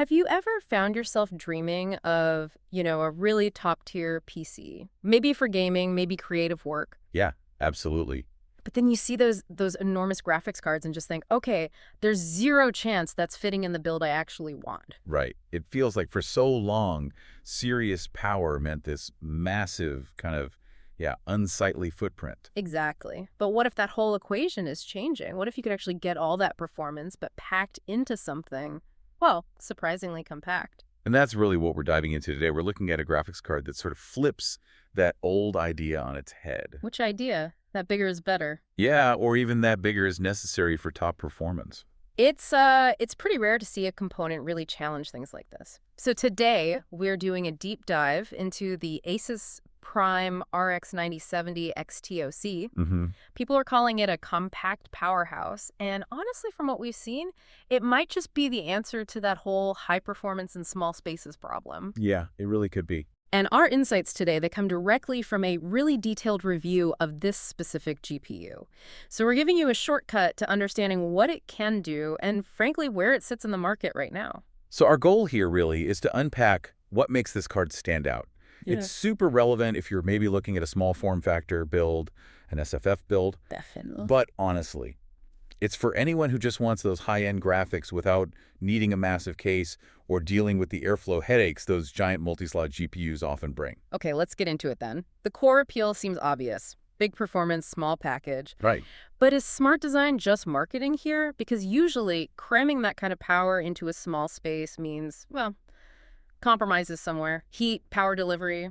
Have you ever found yourself dreaming of, a really top-tier PC? Maybe for gaming, maybe creative work. Yeah, absolutely. But then you see those enormous graphics cards and just think, okay, there's zero chance that's fitting in the build I actually want. Right. It feels like for so long, serious power meant this massive kind of, unsightly footprint. Exactly. But what if that whole equation is changing? What if you could actually get all that performance, but packed into something, well, surprisingly compact? And that's really what we're diving into today. We're looking at a graphics card that sort of flips that old idea on its head. Which idea? That bigger is better. Yeah, or even that bigger is necessary for top performance. It's pretty rare to see a component really challenge things like this. So today, we're doing a deep dive into the ASUS Prime RX9070 XT OC. People are calling it a compact powerhouse, and honestly, from what we've seen, it might just be the answer to that whole high performance in small spaces problem. Yeah, it really could be. And our insights today, they come directly from a really detailed review of this specific GPU. So we're giving you a shortcut to understanding what it can do and, frankly, where it sits in the market right now. So our goal here really is to unpack what makes this card stand out. Yeah. It's super relevant if you're maybe looking at a small form factor build, an SFF build. Definitely. But honestly, it's for anyone who just wants those high-end graphics without needing a massive case or dealing with the airflow headaches those giant multi-slot GPUs often bring. Okay, let's get into it then. The core appeal seems obvious. Big performance, small package. Right. But is smart design just marketing here? Because usually cramming that kind of power into a small space means, well, compromises somewhere. Heat, power delivery,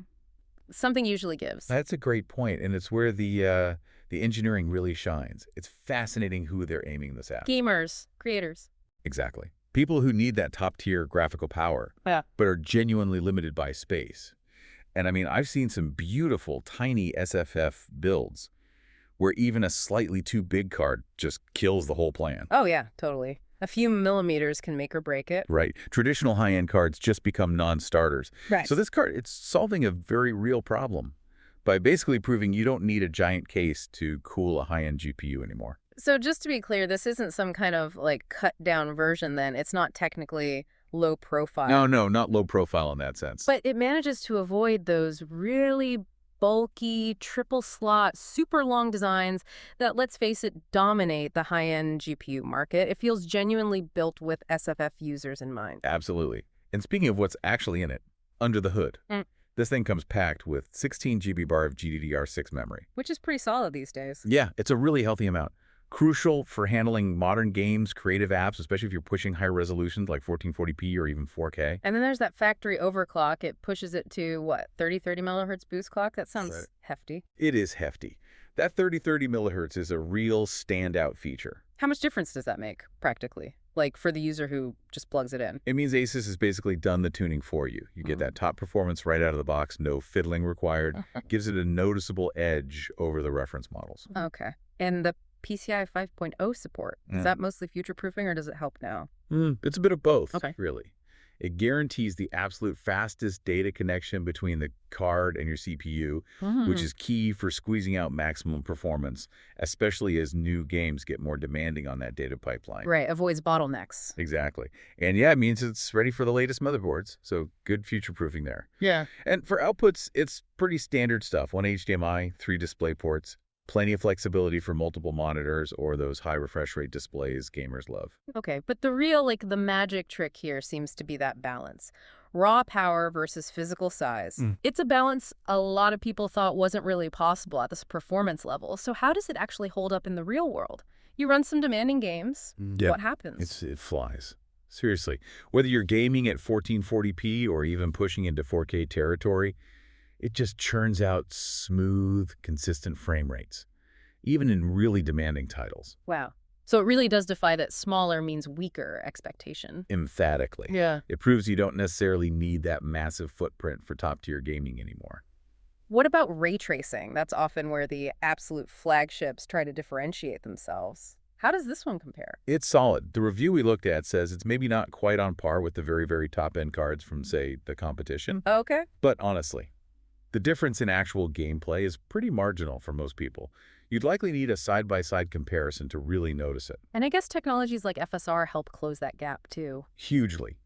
something usually gives. That's a great point, and it's where the engineering really shines. It's fascinating who they're aiming this at. Gamers, creators. Exactly. People who need that top-tier graphical power, Yeah. but are genuinely limited by space. And I mean, I've seen some beautiful, tiny SFF builds where even a slightly too big card just kills the whole plan. Oh, yeah, totally. A few millimeters can make or break it. Right. Traditional high-end cards just become non-starters. Right. So this card, it's solving a very real problem by basically proving you don't need a giant case to cool a high-end GPU anymore. So just to be clear, this isn't some kind of cut down version then. It's not technically low profile. No, not low profile in that sense. But it manages to avoid those really bulky, triple slot, super long designs that, let's face it, dominate the high-end GPU market. It feels genuinely built with SFF users in mind. Absolutely. And speaking of what's actually in it, under the hood, this thing comes packed with 16 GB bar of GDDR6 memory. Which is pretty solid these days. Yeah, it's a really healthy amount. Crucial for handling modern games, creative apps, especially if you're pushing high resolutions like 1440p or even 4K. And then there's that factory overclock. It pushes it to, what, 30 millihertz boost clock? That sounds hefty. It is hefty. That 30 millihertz is a real standout feature. How much difference does that make, practically? Like, for the user who just plugs it in? It means ASUS has basically done the tuning for you. You get that top performance right out of the box, no fiddling required. Gives it a noticeable edge over the reference models. Okay. And the PCIe 5.0 support, is that mostly future-proofing or does it help now? It's a bit of both, Okay. really. It guarantees the absolute fastest data connection between the card and your CPU, which is key for squeezing out maximum performance, especially as new games get more demanding on that data pipeline. Right, avoids bottlenecks. Exactly. And yeah, it means it's ready for the latest motherboards, so good future-proofing there. Yeah. And for outputs, it's pretty standard stuff. 1 HDMI, 3 display ports, plenty of flexibility for multiple monitors or those high refresh rate displays gamers love. Okay, but the real, the magic trick here seems to be that balance. Raw power versus physical size. It's a balance a lot of people thought wasn't really possible at this performance level. So how does it actually hold up in the real world? You run some demanding games. What happens? It flies. Seriously. Whether you're gaming at 1440p or even pushing into 4K territory, it just churns out smooth, consistent frame rates, even in really demanding titles. Wow. So it really does defy that smaller means weaker expectation. Emphatically. Yeah. It proves you don't necessarily need that massive footprint for top-tier gaming anymore. What about ray tracing? That's often where the absolute flagships try to differentiate themselves. How does this one compare? It's solid. The review we looked at says it's maybe not quite on par with the very, very top-end cards from, say, the competition. Okay. But honestly, the difference in actual gameplay is pretty marginal for most people. You'd likely need a side-by-side comparison to really notice it. And I guess technologies like FSR help close that gap, too. Hugely.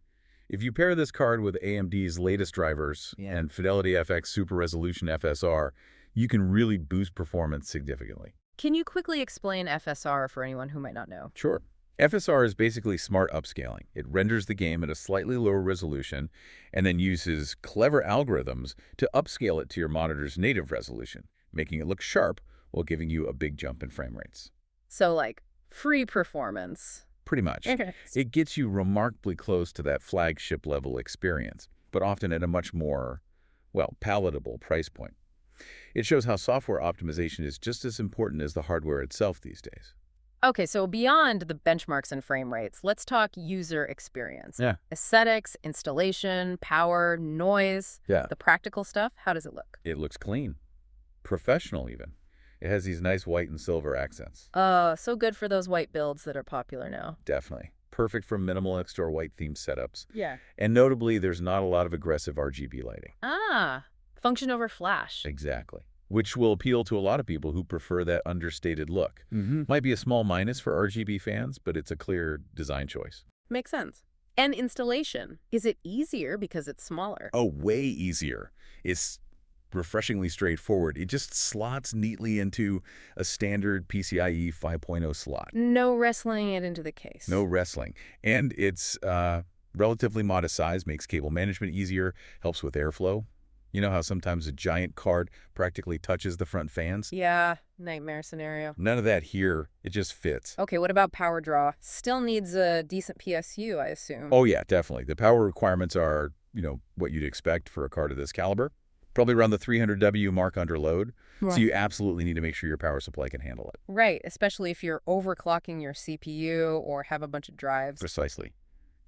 If you pair this card with AMD's latest drivers and Fidelity FX Super Resolution FSR, you can really boost performance significantly. Can you quickly explain FSR for anyone who might not know? Sure. FSR is basically smart upscaling. It renders the game at a slightly lower resolution and then uses clever algorithms to upscale it to your monitor's native resolution, making it look sharp while giving you a big jump in frame rates. So, like, free performance. Pretty much. Okay. It gets you remarkably close to that flagship-level experience, but often at a much more, well, palatable price point. It shows how software optimization is just as important as the hardware itself these days. Okay, so beyond the benchmarks and frame rates, let's talk user experience. Yeah. Aesthetics, installation, power, noise, Yeah. the practical stuff. How does it look? It looks clean. Professional, even. It has these nice white and silver accents. So good for those white builds that are popular now. Definitely. Perfect for minimalist or white-themed setups. Yeah. And notably, there's not a lot of aggressive RGB lighting. Function over flash. Exactly. Which will appeal to a lot of people who prefer that understated look. Might be a small minus for RGB fans, but it's a clear design choice. Makes sense. And installation. Is it easier because it's smaller? Oh, way easier. It's refreshingly straightforward. It just slots neatly into a standard PCIe 5.0 slot. No wrestling it into the case. No wrestling. And its relatively modest size makes cable management easier, helps with airflow. You know how sometimes a giant card practically touches the front fans? Yeah, nightmare scenario. None of that here. It just fits. Okay, what about power draw? Still needs a decent PSU, I assume. Oh, yeah, definitely. The power requirements are, what you'd expect for a card of this caliber. Probably around the 300W mark under load. Right. So you absolutely need to make sure your power supply can handle it. Right, especially if you're overclocking your CPU or have a bunch of drives. Precisely.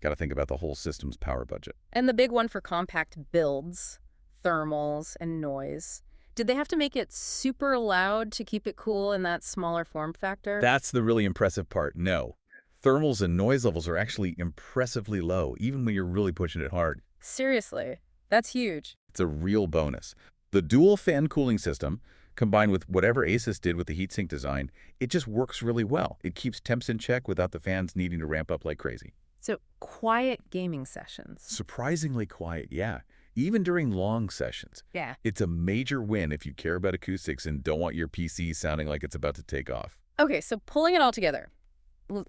Got to think about the whole system's power budget. And the big one for compact builds, thermals, and noise. Did they have to make it super loud to keep it cool in that smaller form factor? That's the really impressive part. No. Thermals and noise levels are actually impressively low, even when you're really pushing it hard. Seriously, that's huge. It's a real bonus. The dual fan cooling system, combined with whatever ASUS did with the heatsink design, it just works really well. It keeps temps in check without the fans needing to ramp up like crazy. So, quiet gaming sessions. Surprisingly quiet, yeah. Even during long sessions. Yeah. It's a major win if you care about acoustics and don't want your PC sounding like it's about to take off. Okay, so pulling it all together,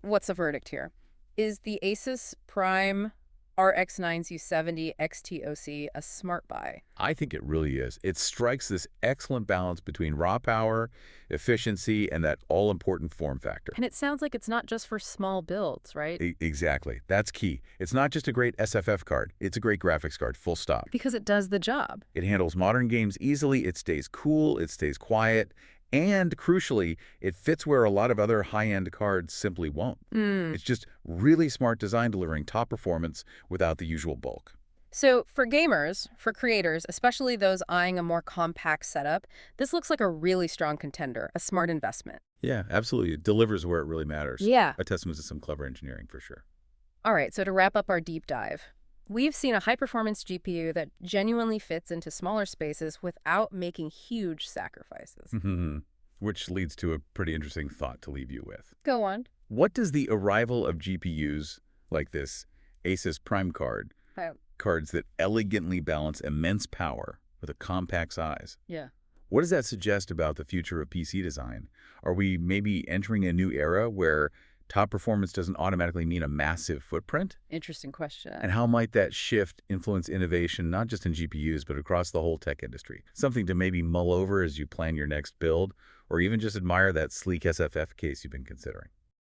what's the verdict here? Is the ASUS Prime RX9070 XT OC a smart buy? I think it really is. It strikes this excellent balance between raw power, efficiency, and that all-important form factor. And it sounds like it's not just for small builds, right? Exactly. That's key. It's not just a great SFF card. It's a great graphics card, full stop. Because it does the job. It handles modern games easily. It stays cool. It stays quiet. And crucially, it fits where a lot of other high-end cards simply won't. It's just really smart design delivering top performance without the usual bulk. So for gamers, for creators, especially those eyeing a more compact setup, this looks like a really strong contender, a smart investment. Yeah, absolutely. It delivers where it really matters. Yeah. A testament to some clever engineering for sure. All right, so to wrap up our deep dive, we've seen a high-performance GPU that genuinely fits into smaller spaces without making huge sacrifices. Which leads to a pretty interesting thought to leave you with. Go on. What does the arrival of GPUs like this ASUS Prime card, cards that elegantly balance immense power with a compact size, what does that suggest about the future of PC design? Are we maybe entering a new era where top performance doesn't automatically mean a massive footprint? Interesting question. And how might that shift influence innovation, not just in GPUs, but across the whole tech industry? Something to maybe mull over as you plan your next build, or even just admire that sleek SFF case you've been considering.